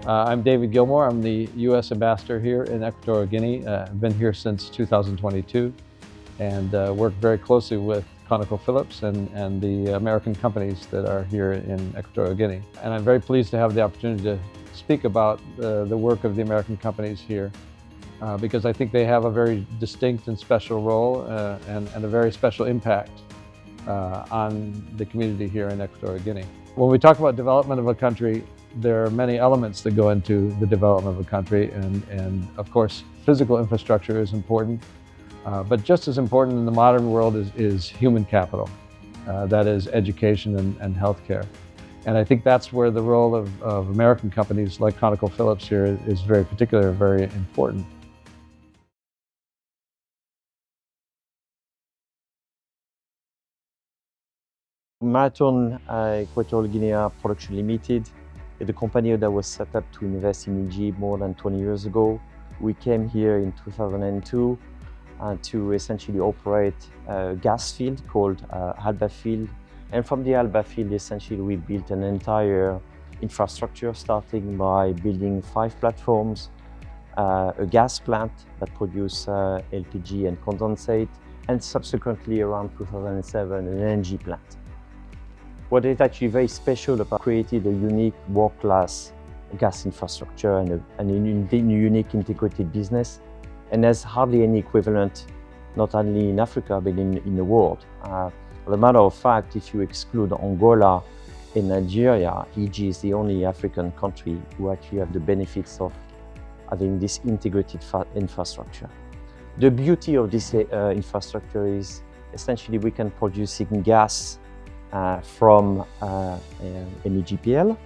I'm David Gilmore. I'm the U.S. ambassador here in Equatorial Guinea. I've been here since 2022 and worked very closely with ConocoPhillips and the American companies that are here in Equatorial Guinea. And I'm very pleased to have the opportunity to speak about the work of the American companies here because I think they have a very distinct and special role and a very special impact on the community here in Equatorial Guinea. When we talk about development of a country, there are many elements that go into the development of a country, and of course, physical infrastructure is important. But just as important in the modern world is human capital. That is education and healthcare. And I think that's where the role of American companies like ConocoPhillips here is very particular, very important. Marathon Equatorial Guinea Production Limited is a company that was set up to invest in USinEG more than 20 years ago. We came here in 2002 to essentially operate a gas field called Alba Field. And from the Alba Field, essentially, we built an entire infrastructure, starting by building 5 platforms, a gas plant that produces LPG and condensate, and subsequently, around 2007, an LNG plant. What is actually very special about creating a unique world-class gas infrastructure and a unique integrated business, and there's hardly any equivalent, not only in Africa, but in the world. As a matter of fact, if you exclude Angola and Nigeria, EG is the only African country who actually have the benefits of having this integrated infrastructure. The beauty of this infrastructure is essentially we can produce gas from MEGPL,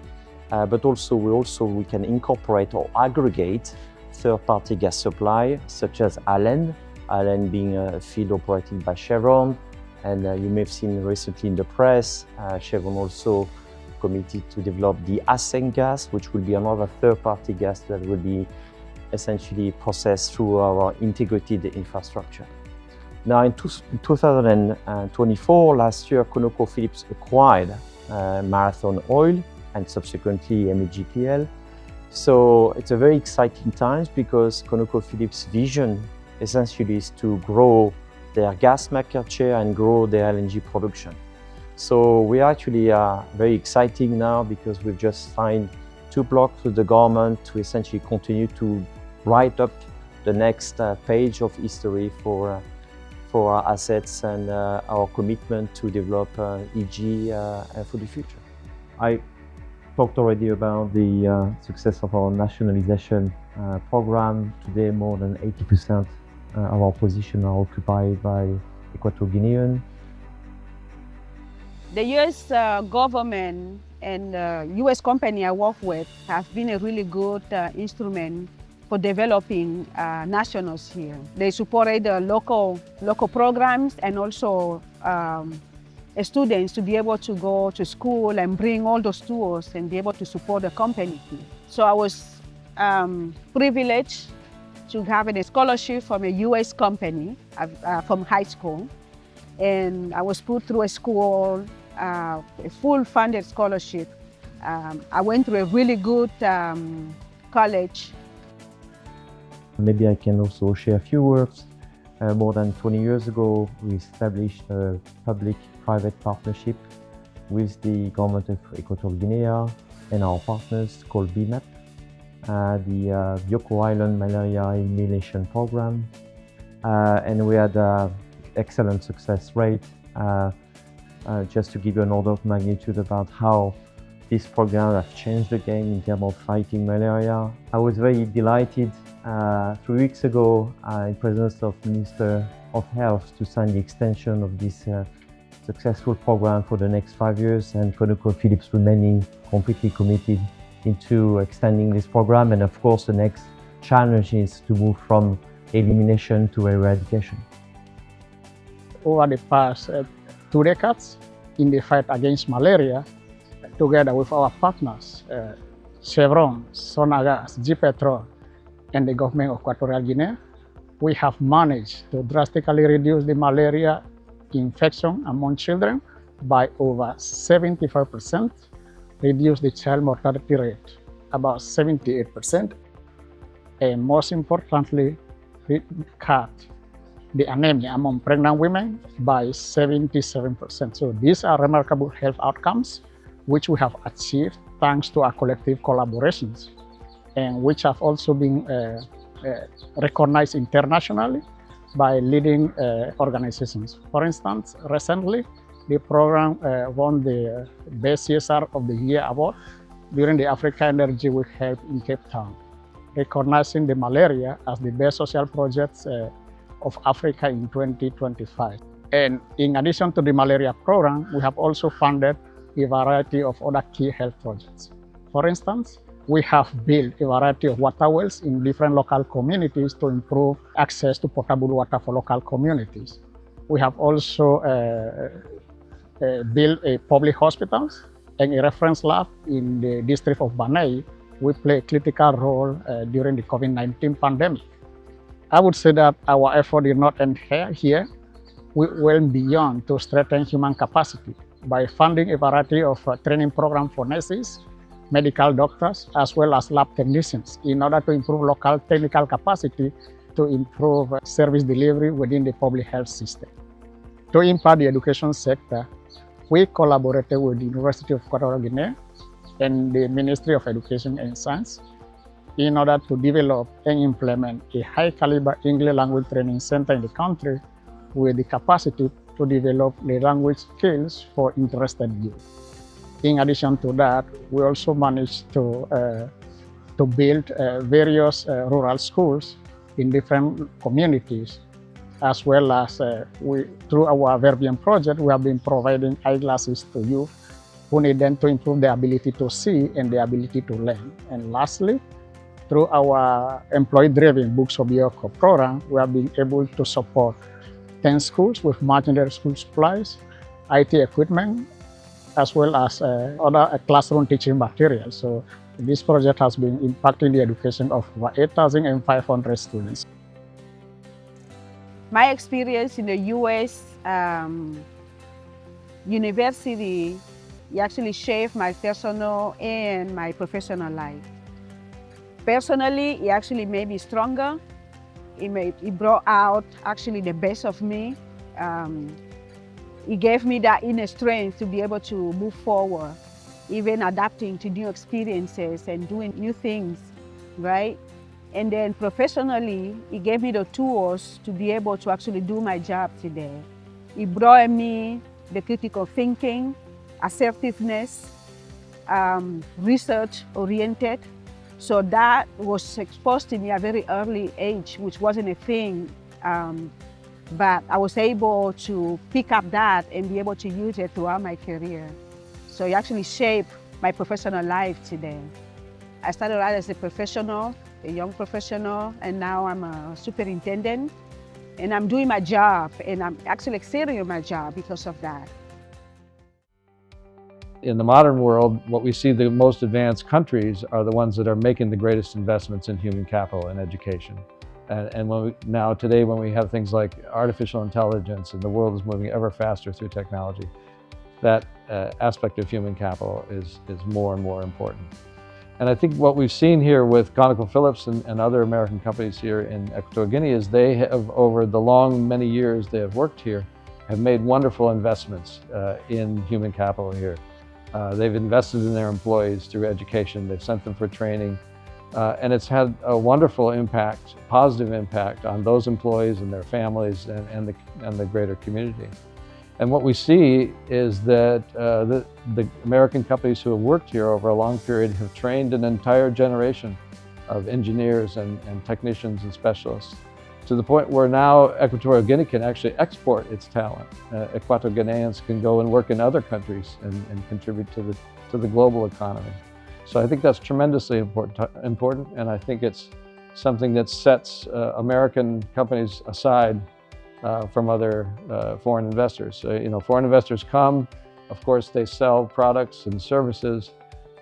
but also we can incorporate or aggregate third-party gas supply, such as Alen being a field operated by Chevron, and you may have seen recently in the press, Chevron also committed to develop the Aseng gas, which will be another third-party gas that will be essentially processed through our integrated infrastructure. Now in 2024, last year, ConocoPhillips acquired Marathon Oil and subsequently MEGPL. So it's a very exciting times because ConocoPhillips' vision essentially is to grow their gas market share and grow their LNG production. So we actually very exciting now because we've just signed 2 blocks with the government to essentially continue to write up the next page of history for our assets and our commitment to develop EG for the future. I talked already about the success of our nationalization program. Today, more than 80% of our positions are occupied by Equatorial Guinean. The U.S. government and U.S. company I work with have been a really good instrument for developing nationals here. They supported the local programs and also students to be able to go to school and bring all those tools and be able to support the company here. So I was privileged to have a scholarship from a U.S. company from high school. And I was put through a school, a full funded scholarship. I went through a really good college. Maybe I can also share a few words. More than 20 years ago, we established a public-private partnership with the government of Equatorial Guinea and our partners called BMAP, the Bioko Island Malaria Elimination Program. And we had an excellent success rate. Just to give you an order of magnitude about how this program has changed the game in terms of fighting malaria. I was very delighted 3 weeks ago in presence of Minister of Health to sign the extension of this successful program for the next 5 years, and ConocoPhillips remaining completely committed into extending this program. And of course, the next challenge is to move from elimination to eradication. Over the past 2 decades in the fight against malaria, together with our partners, Chevron, Sonagas, GPetrol, and the government of Equatorial Guinea, we have managed to drastically reduce the malaria infection among children by over 75%, reduce the child mortality rate about 78%. And most importantly, we cut the anemia among pregnant women by 77%. So these are remarkable health outcomes which we have achieved thanks to our collective collaborations, and which have also been recognized internationally by leading organizations. For instance, recently, the program won the Best CSR of the Year award during the Africa Energy Week held in Cape Town, recognizing the malaria as the best social project of Africa in 2025. And in addition to the malaria program, we have also funded a variety of other key health projects. For instance, we have built a variety of water wells in different local communities to improve access to potable water for local communities. We have also built a public hospitals and a reference lab in the district of Banei. We play a critical role during the COVID-19 pandemic. I would say that our effort did not end here. We went beyond to strengthen human capacity by funding a variety of training programs for nurses, medical doctors, as well as lab technicians in order to improve local technical capacity to improve service delivery within the public health system. To impact the education sector, we collaborated with the University of Equatorial Guinea and the Ministry of Education and Science in order to develop and implement a high-caliber English language training center in the country with the capacity to develop the language skills for interested youth. In addition to that, we also managed to build various rural schools in different communities, as well as through our Verbian project, we have been providing eyeglasses to youth who need them to improve their ability to see and their ability to learn. And lastly, through our employee-driven Books of Bioko program, we have been able to support 10 schools with merchandise school supplies, IT equipment, as well as other classroom teaching materials. So this project has been impacting the education of over 8,500 students. My experience in the U.S. university actually shaped my personal and my professional life. Personally, it actually made me stronger. It brought out actually the best of me. It gave me that inner strength to be able to move forward, even adapting to new experiences and doing new things, right? And then professionally, it gave me the tools to be able to actually do my job today. It brought me the critical thinking, assertiveness, research-oriented. So that was exposed to me at a very early age, which wasn't a thing. But I was able to pick up that and be able to use it throughout my career. So it actually shaped my professional life today. I started out as a professional, a young professional, and now I'm a superintendent. And I'm doing my job, and I'm actually excelling in my job because of that. In the modern world, what we see the most advanced countries are the ones that are making the greatest investments in human capital and education. And today, when we have things like artificial intelligence and the world is moving ever faster through technology, that aspect of human capital is more and more important. And I think what we've seen here with ConocoPhillips and other American companies here in Equatorial Guinea is they have, over the many years they have worked here, have made wonderful investments in human capital here. They've invested in their employees through education, they've sent them for training, and it's had a wonderful impact, positive impact on those employees and their families and the greater community. And what we see is that the American companies who have worked here over a long period have trained an entire generation of engineers and technicians and specialists, to the point where now Equatorial Guinea can actually export its talent. Equatorial Guineans can go and work in other countries and contribute to the global economy. So I think that's tremendously important, and I think it's something that sets American companies aside from other foreign investors. Foreign investors come, of course, they sell products and services,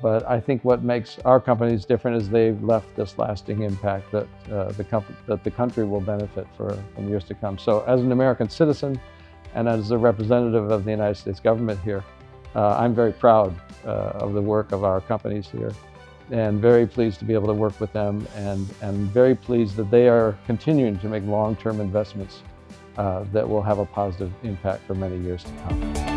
but I think what makes our companies different is they've left this lasting impact that the country will benefit from years to come. So as an American citizen and as a representative of the United States government here, I'm very proud of the work of our companies here. and very pleased to be able to work with them, and very pleased that they are continuing to make long-term investments that will have a positive impact for many years to come.